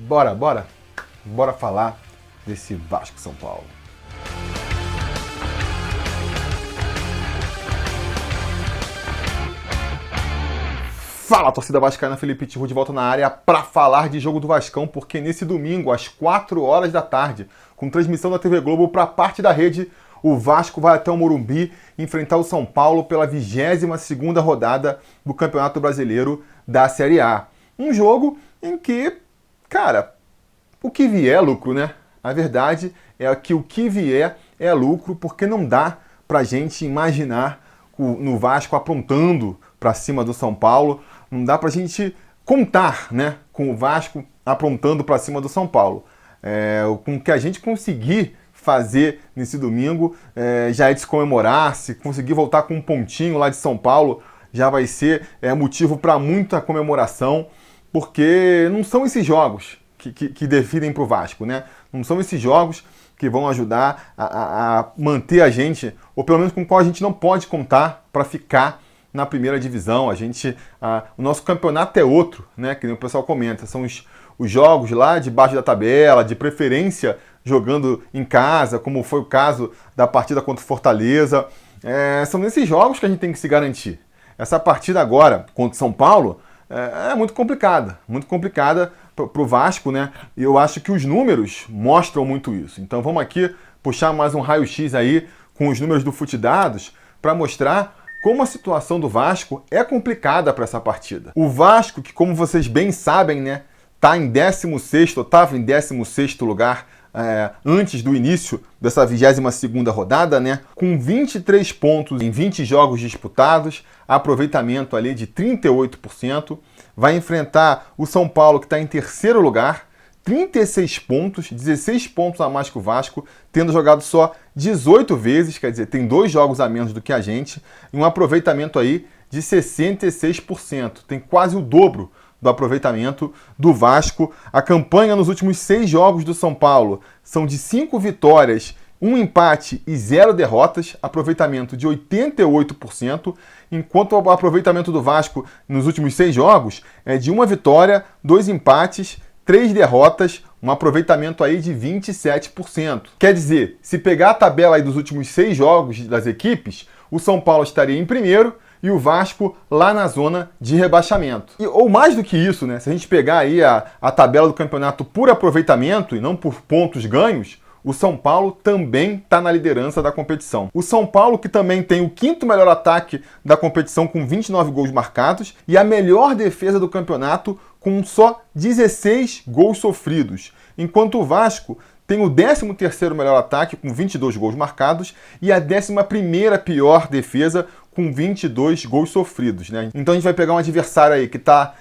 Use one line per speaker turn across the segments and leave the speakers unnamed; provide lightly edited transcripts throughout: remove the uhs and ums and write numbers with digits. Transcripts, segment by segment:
Bora falar desse Vasco São Paulo. Fala, torcida vascaína, Felipe Tiru de volta na área para falar de jogo do Vascão, porque nesse domingo, às 4 horas da tarde, com transmissão da TV Globo para parte da rede, o Vasco vai até o Morumbi enfrentar o São Paulo pela 22ª rodada do Campeonato Brasileiro da Série A. Um jogo em que, cara, o que vier é lucro, né? A verdade é que o que vier é lucro, porque não dá pra gente imaginar no Vasco aprontando para cima do São Paulo. Não dá pra gente contar, né, com o Vasco aprontando para cima do São Paulo. Com o que a gente conseguir fazer nesse domingo já é de se comemorar. Se conseguir voltar com um pontinho lá de São Paulo, já vai ser motivo para muita comemoração, porque não são esses jogos que definem para o Vasco, né? Não são esses jogos que vão ajudar a manter a gente, ou pelo menos com o qual a gente não pode contar para ficar na primeira divisão. O nosso campeonato é outro, né? Que nem o pessoal comenta, são os jogos lá debaixo da tabela, de preferência jogando em casa, como foi o caso da partida contra o Fortaleza. São nesses jogos que a gente tem que se garantir. Essa partida agora contra o São Paulo é muito complicada para o Vasco, né? E eu acho que os números mostram muito isso. Então vamos aqui puxar mais um raio-x aí com os números do Futidados para mostrar como a situação do Vasco é complicada para essa partida. O Vasco, que como vocês bem sabem, né, estava em 16º lugar antes do início dessa 22ª rodada, né, com 23 pontos em 20 jogos disputados, aproveitamento ali de 38%, vai enfrentar o São Paulo, que está em 3º lugar, 36 pontos, 16 pontos a mais que o Vasco, tendo jogado só 18 vezes, quer dizer, tem 2 jogos a menos do que a gente, e um aproveitamento aí de 66%, tem quase o dobro do aproveitamento do Vasco. A campanha nos últimos 6 jogos do São Paulo são de 5 vitórias, 1 empate e 0 derrotas, aproveitamento de 88%, enquanto o aproveitamento do Vasco nos últimos 6 jogos é de 1 vitória, 2 empates, 3 derrotas, um aproveitamento aí de 27%. Quer dizer, se pegar a tabela aí dos últimos 6 jogos das equipes, o São Paulo estaria em primeiro e o Vasco lá na zona de rebaixamento. Ou mais do que isso, né? Se a gente pegar aí a tabela do campeonato por aproveitamento e não por pontos ganhos, o São Paulo também está na liderança da competição. O São Paulo, que também tem o 5º melhor ataque da competição com 29 gols marcados e a melhor defesa do campeonato com só 16 gols sofridos, enquanto o Vasco tem o 13º melhor ataque com 22 gols marcados e a 11ª pior defesa com 22 gols sofridos, né? Então a gente vai pegar um adversário aí que está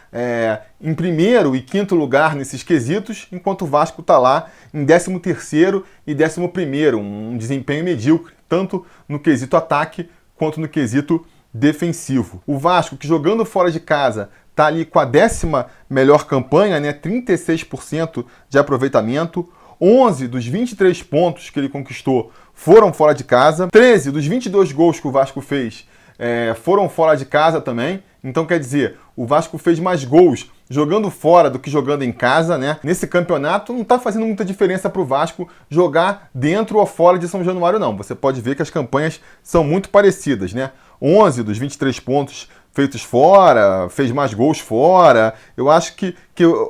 em 1º e 5º lugar nesses quesitos, enquanto o Vasco está lá em 13º e 11º, um desempenho medíocre, tanto no quesito ataque quanto no quesito defensivo. O Vasco, que jogando fora de casa, está ali com a 10ª melhor campanha, né? 36% de aproveitamento. 11 dos 23 pontos que ele conquistou foram fora de casa. 13 dos 22 gols que o Vasco fez foram fora de casa também. Então, quer dizer, o Vasco fez mais gols jogando fora do que jogando em casa, né? Nesse campeonato não está fazendo muita diferença para o Vasco jogar dentro ou fora de São Januário, não. Você pode ver que as campanhas são muito parecidas, né? 11 dos 23 pontos feitos fora, fez mais gols fora. Eu acho que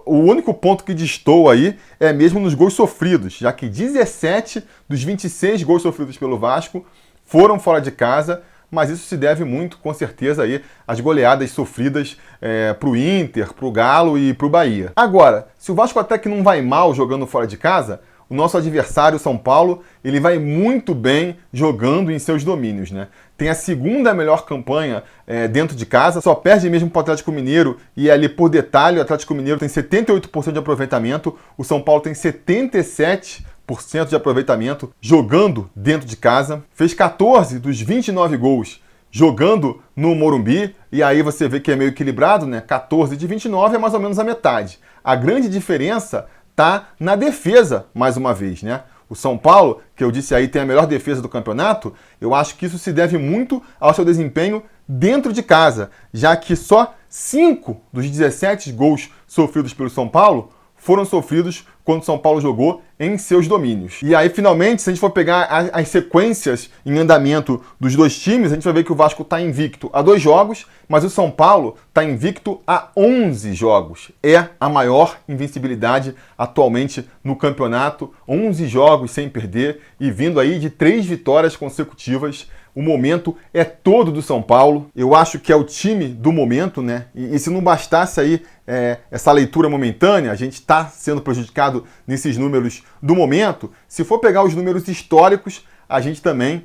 o único ponto que destoa aí é mesmo nos gols sofridos, já que 17 dos 26 gols sofridos pelo Vasco foram fora de casa, mas isso se deve muito, com certeza, aí, às goleadas sofridas para o Inter, para o Galo e para o Bahia. Agora, se o Vasco até que não vai mal jogando fora de casa, o nosso adversário, São Paulo, ele vai muito bem jogando em seus domínios, né? Tem a 2ª melhor campanha dentro de casa, só perde mesmo para o Atlético Mineiro, e ali por detalhe, o Atlético Mineiro tem 78% de aproveitamento, o São Paulo tem 77% de aproveitamento jogando dentro de casa, fez 14 dos 29 gols jogando no Morumbi, e aí você vê que é meio equilibrado, né? 14 de 29 é mais ou menos a metade. A grande diferença está na defesa, mais uma vez, né? O São Paulo, que eu disse aí, tem a melhor defesa do campeonato. Eu acho que isso se deve muito ao seu desempenho dentro de casa, já que só 5 dos 17 gols sofridos pelo São Paulo foram sofridos quando o São Paulo jogou em seus domínios. E aí, finalmente, se a gente for pegar as sequências em andamento dos dois times, a gente vai ver que o Vasco está invicto a 2 jogos, mas o São Paulo está invicto a 11 jogos. É a maior invencibilidade atualmente no campeonato, 11 jogos sem perder e vindo aí de 3 vitórias consecutivas. O momento é todo do São Paulo. Eu acho que é o time do momento, né? E se não bastasse aí essa leitura momentânea, a gente está sendo prejudicado nesses números do momento. Se for pegar os números históricos, a gente também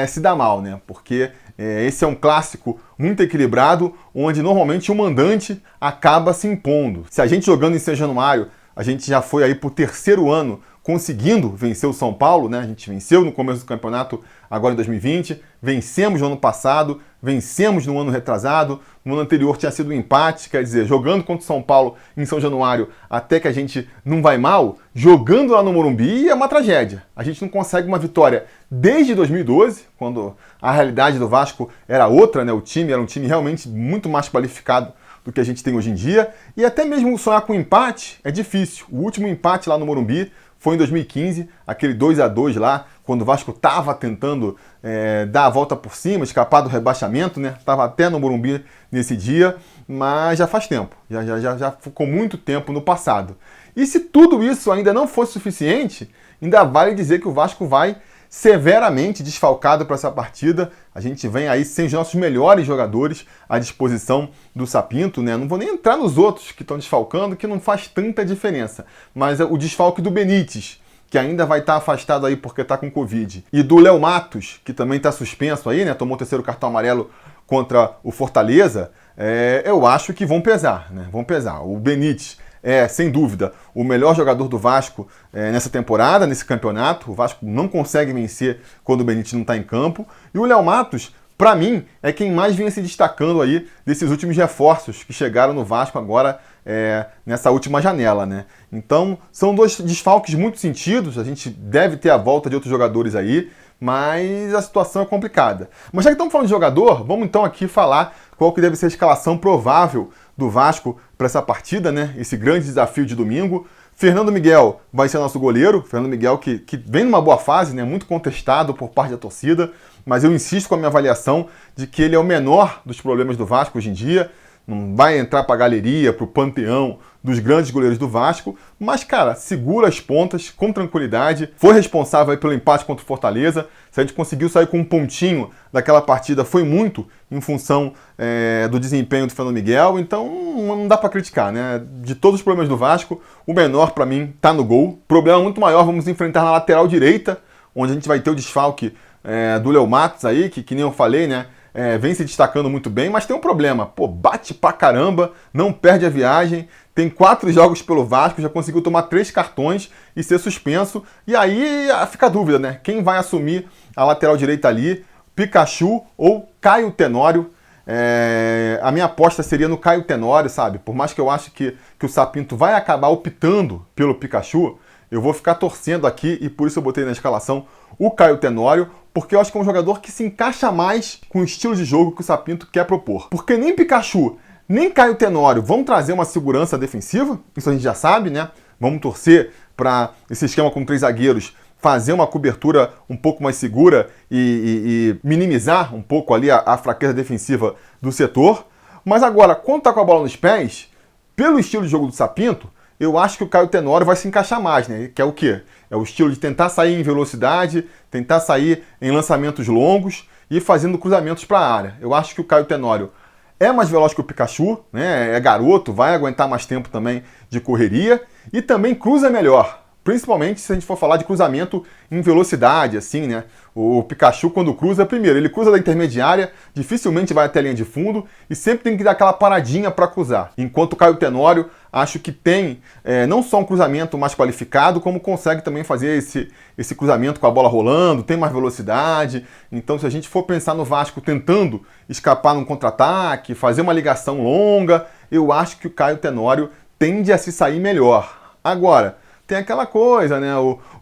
se dá mal, né? Porque esse é um clássico muito equilibrado, onde normalmente o mandante acaba se impondo. Se a gente jogando em São Januário, a gente já foi aí para o 3º ano conseguindo vencer o São Paulo, né? A gente venceu no começo do campeonato, agora em 2020, vencemos no ano passado, vencemos no ano retrasado, no ano anterior tinha sido um empate, quer dizer, jogando contra o São Paulo em São Januário, até que a gente não vai mal, jogando lá no Morumbi é uma tragédia. A gente não consegue uma vitória desde 2012, quando a realidade do Vasco era outra, né? O time era um time realmente muito mais qualificado do que a gente tem hoje em dia, e até mesmo sonhar com empate é difícil. O último empate lá no Morumbi foi em 2015, aquele 2-2 lá, quando o Vasco estava tentando dar a volta por cima, escapar do rebaixamento, né? Estava até no Morumbi nesse dia, mas já faz tempo, já ficou muito tempo no passado. E se tudo isso ainda não fosse suficiente, ainda vale dizer que o Vasco vai severamente desfalcado para essa partida. A gente vem aí sem os nossos melhores jogadores à disposição do Sapinto, né? Não vou nem entrar nos outros que estão desfalcando, que não faz tanta diferença. Mas o desfalque do Benítez, que ainda vai estar afastado aí porque está com Covid, e do Léo Matos, que também está suspenso aí, né? Tomou o 3º cartão amarelo contra o Fortaleza, eu acho que vão pesar, né? Vão pesar. O Benítez sem dúvida, o melhor jogador do Vasco nessa temporada, nesse campeonato. O Vasco não consegue vencer quando o Benítez não está em campo. E o Léo Matos, para mim, é quem mais vinha se destacando aí desses últimos reforços que chegaram no Vasco agora nessa última janela, né? Então, são 2 desfalques muito sentidos. A gente deve ter a volta de outros jogadores aí, mas a situação é complicada. Mas já que estamos falando de jogador, vamos então aqui falar qual que deve ser a escalação provável do Vasco para essa partida, né? Esse grande desafio de domingo. Fernando Miguel vai ser nosso goleiro. Fernando Miguel que vem numa boa fase, né? Muito contestado por parte da torcida, mas eu insisto com a minha avaliação de que ele é o menor dos problemas do Vasco hoje em dia. Não vai entrar para a galeria, para o panteão dos grandes goleiros do Vasco, mas, cara, segura as pontas com tranquilidade. Foi responsável aí pelo empate contra o Fortaleza. Se a gente conseguiu sair com um pontinho daquela partida, foi muito em função do desempenho do Fernando Miguel. Então, não dá para criticar, né? De todos os problemas do Vasco, o menor, para mim, tá no gol. Problema muito maior vamos enfrentar na lateral direita, onde a gente vai ter o desfalque do Léo Matos aí, que nem eu falei, né? Vem se destacando muito bem, mas tem um problema. Pô, bate pra caramba, não perde a viagem, tem 4 jogos pelo Vasco, já conseguiu tomar 3 cartões e ser suspenso. E aí fica a dúvida, né? Quem vai assumir a lateral direita ali? Pikachu ou Caio Tenório? A minha aposta seria no Caio Tenório, sabe? Por mais que eu ache que o Sapinto vai acabar optando pelo Pikachu, eu vou ficar torcendo aqui e por isso eu botei na escalação o Caio Tenório, porque eu acho que é um jogador que se encaixa mais com o estilo de jogo que o Sapinto quer propor. Porque nem Pikachu, nem Caio Tenório vão trazer uma segurança defensiva, isso a gente já sabe, né? Vamos torcer para esse esquema com 3 zagueiros fazer uma cobertura um pouco mais segura e minimizar um pouco ali a fraqueza defensiva do setor. Mas agora, quando tá com a bola nos pés, pelo estilo de jogo do Sapinto, eu acho que o Caio Tenório vai se encaixar mais, né? Que é o quê? É o estilo de tentar sair em velocidade, tentar sair em lançamentos longos e fazendo cruzamentos para a área. Eu acho que o Caio Tenório é mais veloz que o Pikachu, né? É garoto, vai aguentar mais tempo também de correria e também cruza melhor. Principalmente se a gente for falar de cruzamento em velocidade, assim, né? O Pikachu, quando cruza, primeiro, ele cruza da intermediária, dificilmente vai até a linha de fundo e sempre tem que dar aquela paradinha para cruzar. Enquanto o Caio Tenório, acho que tem não só um cruzamento mais qualificado, como consegue também fazer esse cruzamento com a bola rolando, tem mais velocidade. Então, se a gente for pensar no Vasco tentando escapar num contra-ataque, fazer uma ligação longa, eu acho que o Caio Tenório tende a se sair melhor. Agora, tem aquela coisa, né?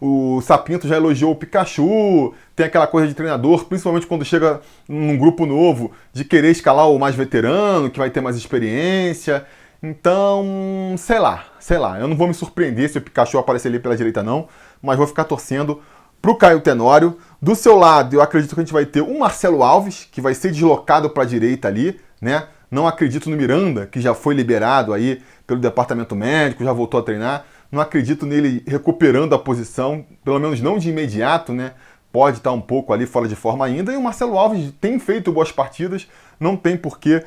O Sapinto já elogiou o Pikachu, tem aquela coisa de treinador, principalmente quando chega num grupo novo, de querer escalar o mais veterano, que vai ter mais experiência. Então, sei lá, eu não vou me surpreender se o Pikachu aparecer ali pela direita não, mas vou ficar torcendo pro Caio Tenório. Do seu lado, eu acredito que a gente vai ter o Marcelo Alves, que vai ser deslocado para a direita ali, né? Não acredito no Miranda, que já foi liberado aí pelo departamento médico, já voltou a treinar. Não acredito nele recuperando a posição, pelo menos não de imediato, né? Pode estar um pouco ali fora de forma ainda. E o Marcelo Alves tem feito boas partidas, não tem por que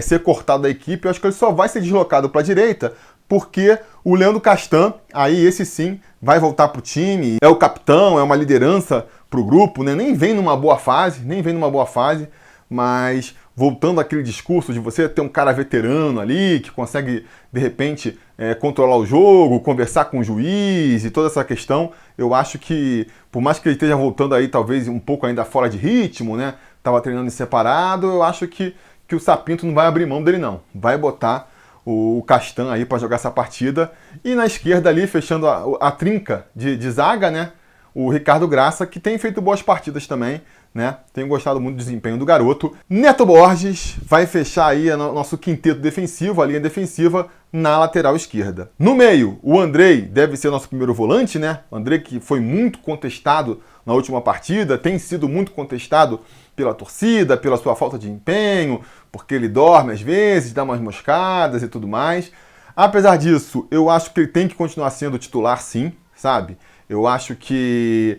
ser cortado da equipe. Eu acho que ele só vai ser deslocado para a direita porque o Leandro Castan, aí esse sim, vai voltar para o time. É o capitão, é uma liderança para o grupo, né? Nem vem numa boa fase, mas voltando àquele discurso de você ter um cara veterano ali, que consegue, de repente, controlar o jogo, conversar com o juiz e toda essa questão, eu acho que, por mais que ele esteja voltando aí, talvez um pouco ainda fora de ritmo, né? Tava treinando em separado, eu acho que o Sapinto não vai abrir mão dele, não. Vai botar o Castan aí para jogar essa partida. E na esquerda ali, fechando a trinca de zaga, né? O Ricardo Graça, que tem feito boas partidas também, né? Tenho gostado muito do desempenho do garoto. Neto Borges vai fechar aí o nosso quinteto defensivo, a linha defensiva, na lateral esquerda. No meio, o Andrei deve ser nosso primeiro volante, né? O Andrei que foi muito contestado na última partida, tem sido muito contestado pela torcida, pela sua falta de empenho, porque ele dorme às vezes, dá umas moscadas e tudo mais. Apesar disso, eu acho que ele tem que continuar sendo titular sim, sabe? Eu acho que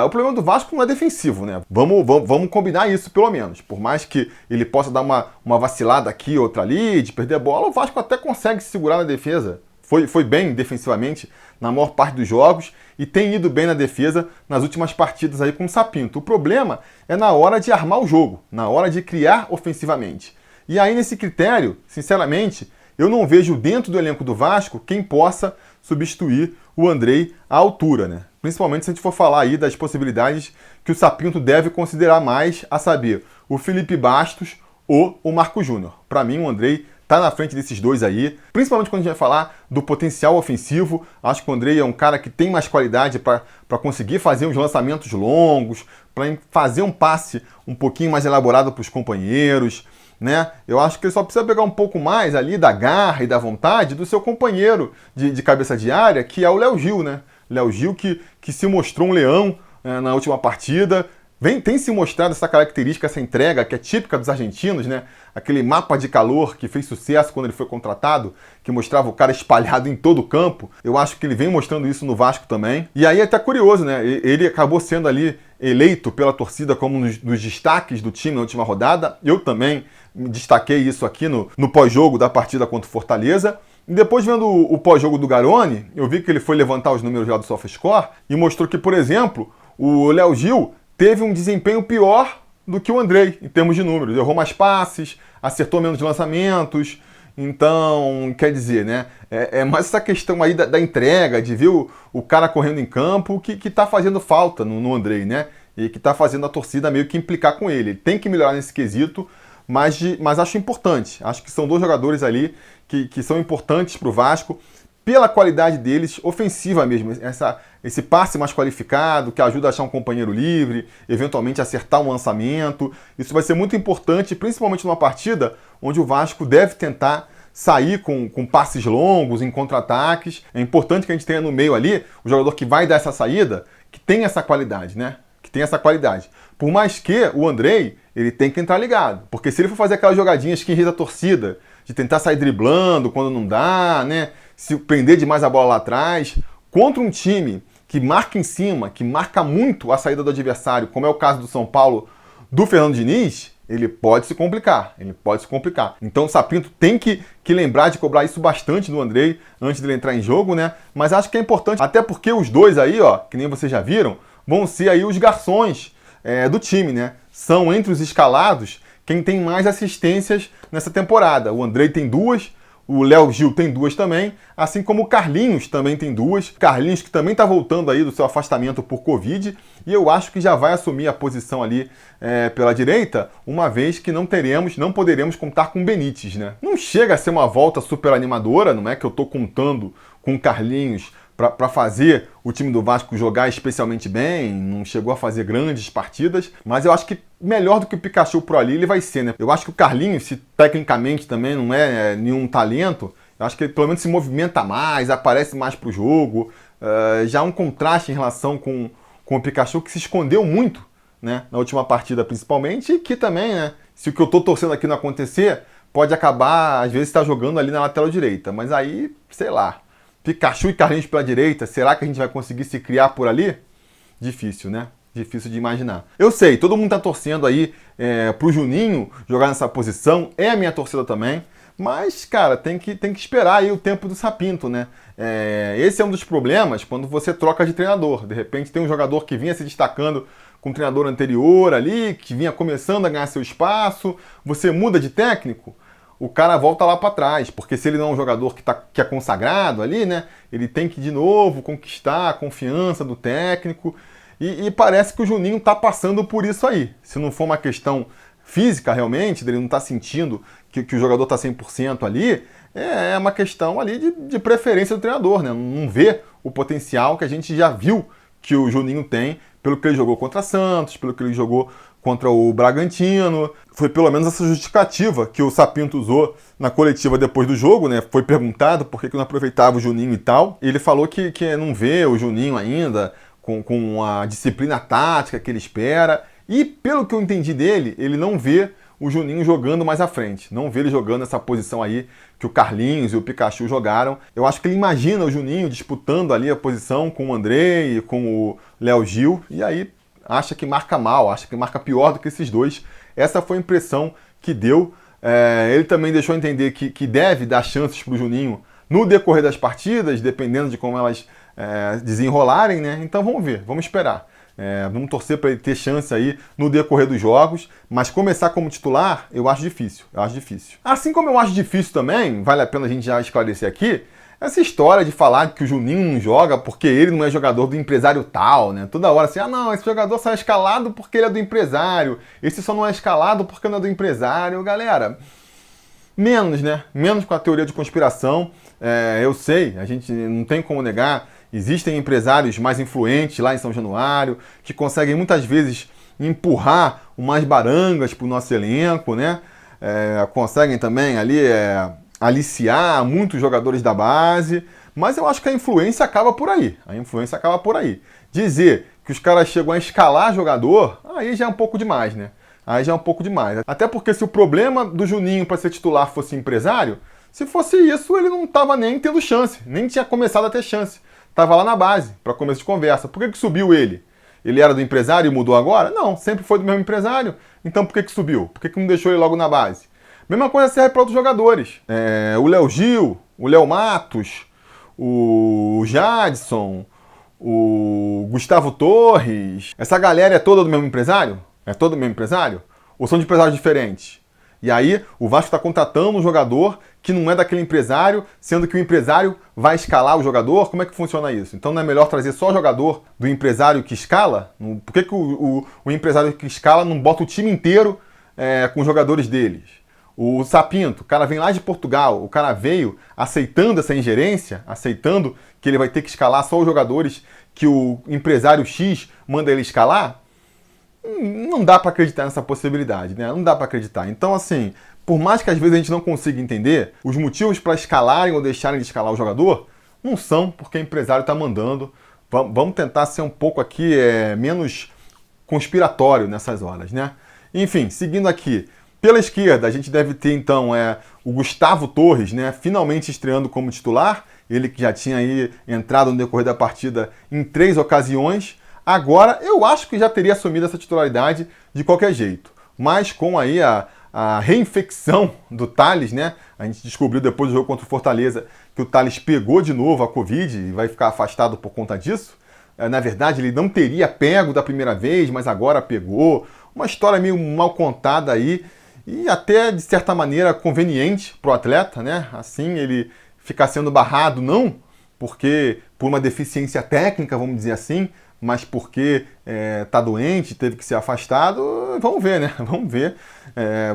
o problema do Vasco não é defensivo, né? Vamos combinar isso, pelo menos. Por mais que ele possa dar uma vacilada aqui, outra ali, de perder a bola, o Vasco até consegue se segurar na defesa. Foi bem defensivamente na maior parte dos jogos e tem ido bem na defesa nas últimas partidas aí com o Sapinto. O problema é na hora de armar o jogo, na hora de criar ofensivamente. E aí, nesse critério, sinceramente, eu não vejo dentro do elenco do Vasco quem possa substituir o Andrei à altura, né? Principalmente se a gente for falar aí das possibilidades que o Sapinto deve considerar mais, a saber, o Felipe Bastos ou o Marco Júnior. Para mim, o Andrei tá na frente desses dois aí, principalmente quando a gente vai falar do potencial ofensivo. Acho que o Andrei é um cara que tem mais qualidade para conseguir fazer uns lançamentos longos, para fazer um passe um pouquinho mais elaborado para os companheiros, né? Eu acho que ele só precisa pegar um pouco mais ali da garra e da vontade do seu companheiro de cabeça de área, que é o Léo Gil, né? Léo Gil que se mostrou um leão na última partida, tem se mostrado essa característica, essa entrega que é típica dos argentinos, né? Aquele mapa de calor que fez sucesso quando ele foi contratado, que mostrava o cara espalhado em todo o campo. Eu acho que ele vem mostrando isso no Vasco também. E aí é até curioso, né? Ele acabou sendo ali eleito pela torcida como um dos destaques do time na última rodada. Eu também destaquei isso aqui no pós-jogo da partida contra o Fortaleza. E depois, vendo o pós-jogo do Garone, eu vi que ele foi levantar os números lá do SofaScore e mostrou que, por exemplo, o Léo Gil teve um desempenho pior do que o Andrei, em termos de números. Errou mais passes, acertou menos lançamentos. Então, quer dizer, né? É mais essa questão aí da entrega, de ver o cara correndo em campo, que tá fazendo falta no Andrei, né? E que tá fazendo a torcida meio que implicar com ele. Ele tem que melhorar nesse quesito, mas acho importante. Acho que são dois jogadores ali que são importantes para o Vasco, pela qualidade deles, ofensiva mesmo, esse passe mais qualificado, que ajuda a achar um companheiro livre, eventualmente acertar um lançamento. Isso vai ser muito importante, principalmente numa partida onde o Vasco deve tentar sair com passes longos, em contra-ataques. É importante que a gente tenha no meio ali o jogador que vai dar essa saída, que tem essa qualidade, né? Que tem essa qualidade. Por mais que o Andrei, ele tem que entrar ligado. Porque se ele for fazer aquelas jogadinhas que irrita a torcida, de tentar sair driblando quando não dá, né? Se prender demais a bola lá atrás, contra um time que marca em cima, que marca muito a saída do adversário, como é o caso do São Paulo, do Fernando Diniz, ele pode se complicar, Então o Sapinto tem que lembrar de cobrar isso bastante do Andrei antes dele entrar em jogo, né? Mas acho que é importante, até porque os dois aí, ó, que nem vocês já viram, vão ser aí os garçons do time, né? São entre os escalados quem tem mais assistências nessa temporada. O Andrei tem 2, o Léo Gil tem 2 também, assim como o Carlinhos também tem 2. Carlinhos que também está voltando aí do seu afastamento por Covid, e eu acho que já vai assumir a posição ali pela direita, uma vez que não poderemos contar com o Benítez, né? Não chega a ser uma volta super animadora, não é que eu estou contando com o Carlinhos para fazer o time do Vasco jogar especialmente bem, não chegou a fazer grandes partidas, mas eu acho que melhor do que o Pikachu por ali ele vai ser, né? Eu acho que o Carlinhos, se tecnicamente também não é nenhum talento, eu acho que ele pelo menos se movimenta mais, aparece mais pro jogo, já há um contraste em relação com o Pikachu, que se escondeu muito, né, na última partida principalmente, e que também, né, se o que eu tô torcendo aqui não acontecer, pode acabar, às vezes, estar jogando ali na lateral direita. Mas aí, sei lá, Pikachu e Carlinhos pela direita, será que a gente vai conseguir se criar por ali? Difícil, né? Difícil de imaginar. Eu sei, todo mundo tá torcendo aí pro Juninho jogar nessa posição, é a minha torcida também, mas, cara, tem que esperar aí o tempo do Sapinto, né? Esse é um dos problemas quando você troca de treinador. De repente tem um jogador que vinha se destacando com o treinador anterior ali, que vinha começando a ganhar seu espaço, você muda de técnico, o cara volta lá para trás, porque se ele não é um jogador que é consagrado ali, né, ele tem que de novo conquistar a confiança do técnico, e parece que o Juninho tá passando por isso aí. Se não for uma questão física realmente, dele não tá sentindo que o jogador tá 100% ali, é uma questão ali de preferência do treinador, né, não vê o potencial que a gente já viu que o Juninho tem, pelo que ele jogou contra Santos, pelo que ele jogou contra o Bragantino. Foi pelo menos essa justificativa que o Sapinto usou na coletiva depois do jogo, né? Foi perguntado por que não aproveitava o Juninho e tal. E ele falou que não vê o Juninho ainda com a disciplina tática que ele espera. E pelo que eu entendi dele, ele não vê o Juninho jogando mais à frente. Não vê ele jogando essa posição aí que o Carlinhos e o Pikachu jogaram. Eu acho que ele imagina o Juninho disputando ali a posição com o Andrei, com o Léo Gil, e aí acha que marca mal, acha que marca pior do que esses dois. Essa foi a impressão que deu. Ele também deixou entender que deve dar chances para o Juninho no decorrer das partidas, dependendo de como elas desenrolarem, né? Então vamos ver, vamos esperar. Vamos torcer para ele ter chance aí no decorrer dos jogos, mas começar como titular, eu acho difícil. Assim como eu acho difícil também, vale a pena a gente já esclarecer aqui, essa história de falar que o Juninho não joga porque ele não é jogador do empresário tal, né? Toda hora assim, não, esse jogador só é escalado porque ele é do empresário, esse só não é escalado porque não é do empresário. Galera, menos, né? Menos com a teoria de conspiração. Eu sei, a gente não tem como negar, existem empresários mais influentes lá em São Januário, que conseguem muitas vezes empurrar umas barangas para o nosso elenco, né? Conseguem também ali aliciar muitos jogadores da base, mas eu acho que a influência acaba por aí. Dizer que os caras chegam a escalar jogador, aí já é um pouco demais, né? Até porque se o problema do Juninho para ser titular fosse empresário, se fosse isso, ele não estava nem tendo chance, nem tinha começado a ter chance. Estava lá na base, para começo de conversa. Por que subiu ele? Ele era do empresário e mudou agora? Não, sempre foi do mesmo empresário. Então por que subiu? Por que não deixou ele logo na base? Mesma coisa serve para outros jogadores. O Léo Gil, o Léo Matos, o Jadson, o Gustavo Torres. Essa galera é toda do mesmo empresário? É todo do mesmo empresário? Ou são de empresários diferentes? E aí o Vasco está contratando um jogador que não é daquele empresário, sendo que o empresário vai escalar o jogador. Como é que funciona isso? Então não é melhor trazer só jogador do empresário que escala? Por que o empresário que escala não bota o time inteiro com os jogadores deles? O Sapinto, o cara vem lá de Portugal, o cara veio aceitando essa ingerência, aceitando que ele vai ter que escalar só os jogadores que o empresário X manda ele escalar. Não dá para acreditar nessa possibilidade, né? Não dá para acreditar. Então, assim, por mais que às vezes a gente não consiga entender, os motivos para escalarem ou deixarem de escalar o jogador não são porque o empresário está mandando. Vamos tentar ser um pouco aqui menos conspiratório nessas horas, né? Enfim, seguindo aqui. Pela esquerda, a gente deve ter, então, o Gustavo Torres, né, finalmente estreando como titular. Ele que já tinha aí entrado no decorrer da partida em 3 ocasiões. Agora, eu acho que já teria assumido essa titularidade de qualquer jeito. Mas com aí a reinfecção do Thales, né? A gente descobriu depois do jogo contra o Fortaleza que o Thales pegou de novo a Covid e vai ficar afastado por conta disso. Na verdade, ele não teria pego da primeira vez, mas agora pegou. Uma história meio mal contada aí. E até, de certa maneira, conveniente para o atleta, né? Assim, ele ficar sendo barrado, não porque por uma deficiência técnica, vamos dizer assim, mas porque tá doente, teve que ser afastado. Vamos ver, né? Vamos ver.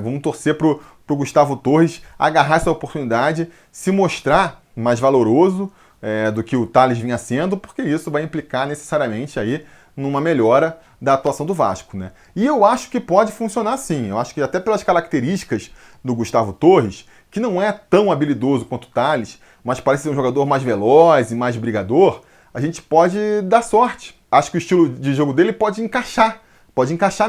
Vamos torcer pro Gustavo Torres agarrar essa oportunidade, se mostrar mais valoroso, do que o Tales vinha sendo, porque isso vai implicar necessariamente aí numa melhora da atuação do Vasco, né? E eu acho que pode funcionar sim. Eu acho que até pelas características do Gustavo Torres, que não é tão habilidoso quanto o Tales, mas parece ser um jogador mais veloz e mais brigador, a gente pode dar sorte. Acho que o estilo de jogo dele pode encaixar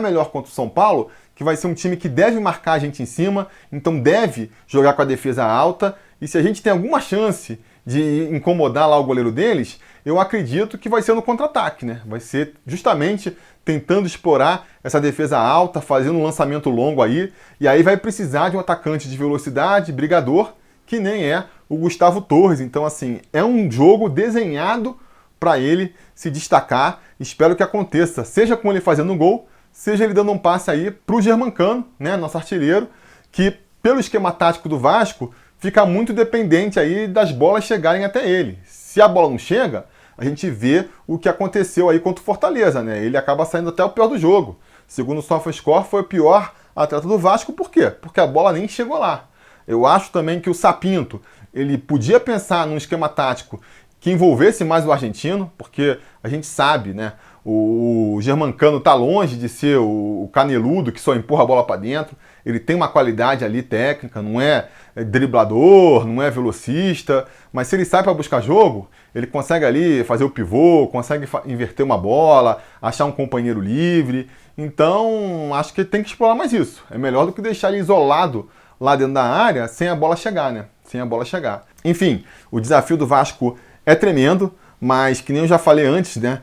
melhor contra o São Paulo, que vai ser um time que deve marcar a gente em cima, então deve jogar com a defesa alta, e se a gente tem alguma chance de incomodar lá o goleiro deles, eu acredito que vai ser no contra-ataque, né? Vai ser justamente tentando explorar essa defesa alta, fazendo um lançamento longo aí, e aí vai precisar de um atacante de velocidade, brigador, que nem é o Gustavo Torres. Então, assim, é um jogo desenhado para ele se destacar. Espero que aconteça, seja com ele fazendo um gol, seja ele dando um passe aí para o Germancano, né, nosso artilheiro, que pelo esquema tático do Vasco fica muito dependente aí das bolas chegarem até ele. Se a bola não chega, a gente vê o que aconteceu aí contra o Fortaleza, né? Ele acaba saindo até o pior do jogo. Segundo o SofaScore, foi o pior atleta do Vasco. Por quê? Porque a bola nem chegou lá. Eu acho também que o Sapinto, ele podia pensar num esquema tático que envolvesse mais o argentino, porque a gente sabe, né? O Germancano está longe de ser o caneludo que só empurra a bola para dentro. Ele tem uma qualidade ali técnica, não é driblador, não é velocista, mas se ele sai para buscar jogo, ele consegue ali fazer o pivô, consegue inverter uma bola, achar um companheiro livre. Então, acho que ele tem que explorar mais isso. É melhor do que deixar ele isolado lá dentro da área sem a bola chegar, né? Sem a bola chegar. Enfim, o desafio do Vasco é tremendo, mas que nem eu já falei antes, né?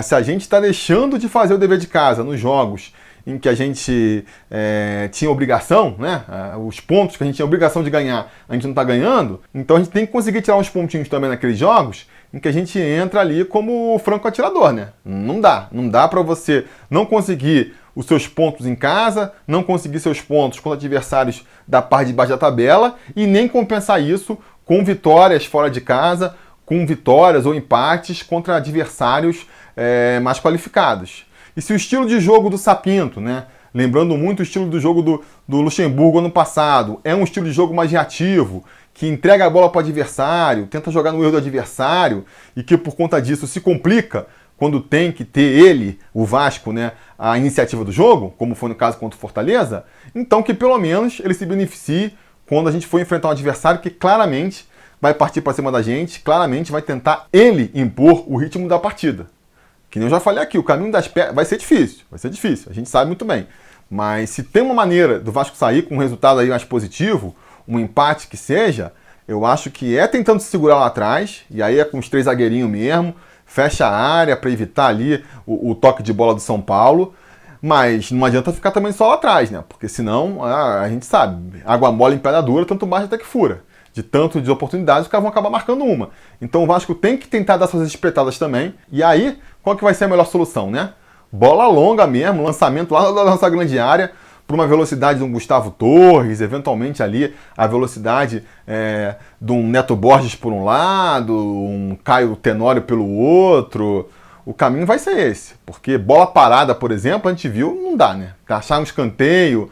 Se a gente está deixando de fazer o dever de casa nos jogos em que a gente tinha obrigação, né? Os pontos que a gente tinha obrigação de ganhar, a gente não está ganhando, então a gente tem que conseguir tirar uns pontinhos também naqueles jogos em que a gente entra ali como franco atirador, né? Não dá para você não conseguir os seus pontos em casa, não conseguir seus pontos contra adversários da parte de baixo da tabela e nem compensar isso com vitórias fora de casa, com vitórias ou empates contra adversários mais qualificados. E se o estilo de jogo do Sapinto, né, lembrando muito o estilo do jogo do Luxemburgo ano passado, é um estilo de jogo mais reativo, que entrega a bola para o adversário, tenta jogar no erro do adversário e que por conta disso se complica quando tem que ter ele, o Vasco, né, a iniciativa do jogo, como foi no caso contra o Fortaleza, então que pelo menos ele se beneficie quando a gente for enfrentar um adversário que claramente vai partir para cima da gente, claramente vai tentar ele impor o ritmo da partida. Que nem eu já falei aqui, o caminho das pedras vai ser difícil, a gente sabe muito bem. Mas se tem uma maneira do Vasco sair com um resultado aí mais positivo, um empate que seja, eu acho que é tentando se segurar lá atrás, e aí é com os 3 zagueirinhos mesmo, fecha a área para evitar ali o toque de bola do São Paulo, mas não adianta ficar também só lá atrás, né? Porque senão, a gente sabe, água mole em pedra dura, tanto baixa até que fura. De tanto de oportunidades, os caras vão acabar marcando uma. Então o Vasco tem que tentar dar suas espetadas também. E aí, qual que vai ser a melhor solução, né? Bola longa mesmo, lançamento lá da nossa grande área, por uma velocidade de um Gustavo Torres, eventualmente ali a velocidade de um Neto Borges por um lado, um Caio Tenório pelo outro. O caminho vai ser esse. Porque bola parada, por exemplo, a gente viu, não dá, né? Achar um escanteio,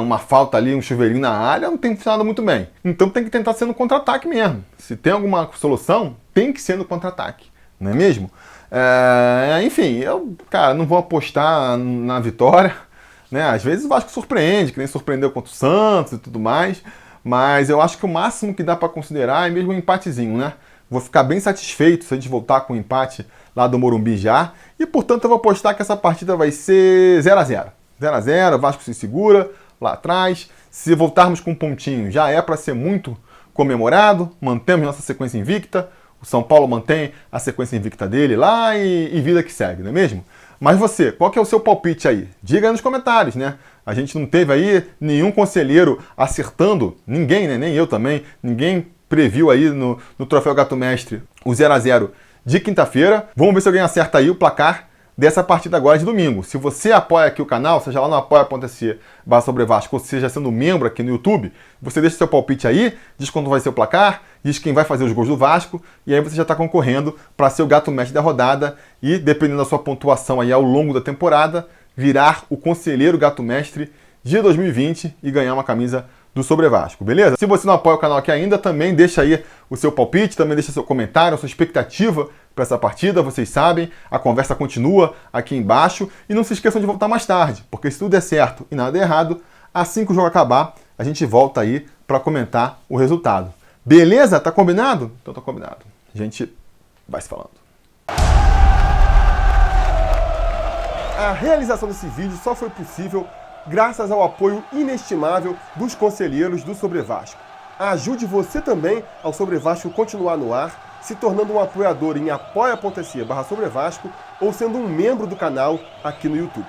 uma falta ali, um chuveirinho na área, não tem funcionado muito bem. Então tem que tentar ser no contra-ataque mesmo. Se tem alguma solução, tem que ser no contra-ataque, não é mesmo? Enfim, eu, cara, não vou apostar na vitória, né? Às vezes o Vasco surpreende, que nem surpreendeu contra o Santos e tudo mais, mas eu acho que o máximo que dá para considerar é mesmo um empatezinho, né? Vou ficar bem satisfeito se a gente voltar com um empate lá do Morumbi já, e portanto eu vou apostar que essa partida vai ser 0-0. 0-0, o Vasco se segura lá atrás. Se voltarmos com um pontinho, já é para ser muito comemorado. Mantemos nossa sequência invicta. O São Paulo mantém a sequência invicta dele lá e vida que segue, não é mesmo? Mas você, qual que é o seu palpite aí? Diga aí nos comentários, né? A gente não teve aí nenhum conselheiro acertando, ninguém, né? Nem eu também, ninguém previu aí no Troféu Gato Mestre o 0-0 de quinta-feira. Vamos ver se alguém acerta aí o placar dessa partida agora de domingo. Se você apoia aqui o canal, seja lá no apoia.se/sobrevasco, ou seja sendo membro aqui no YouTube, você deixa seu palpite aí, diz quando vai ser o placar, diz quem vai fazer os gols do Vasco, e aí você já está concorrendo para ser o gato mestre da rodada e, dependendo da sua pontuação aí ao longo da temporada, virar o conselheiro gato mestre de 2020 e ganhar uma camisa do Sobre Vasco, beleza? Se você não apoia o canal aqui ainda, também deixa aí o seu palpite, também deixa seu comentário, a sua expectativa para essa partida, vocês sabem, a conversa continua aqui embaixo. E não se esqueçam de voltar mais tarde, porque se tudo der certo e nada der errado, assim que o jogo acabar, a gente volta aí para comentar o resultado. Beleza? Tá combinado? Então tá combinado. A gente vai se falando. A realização desse vídeo só foi possível graças ao apoio inestimável dos conselheiros do Sobre Vasco. Ajude você também ao Sobre Vasco continuar no ar, se tornando um apoiador em apoia.se/Sobre Vasco ou sendo um membro do canal aqui no YouTube.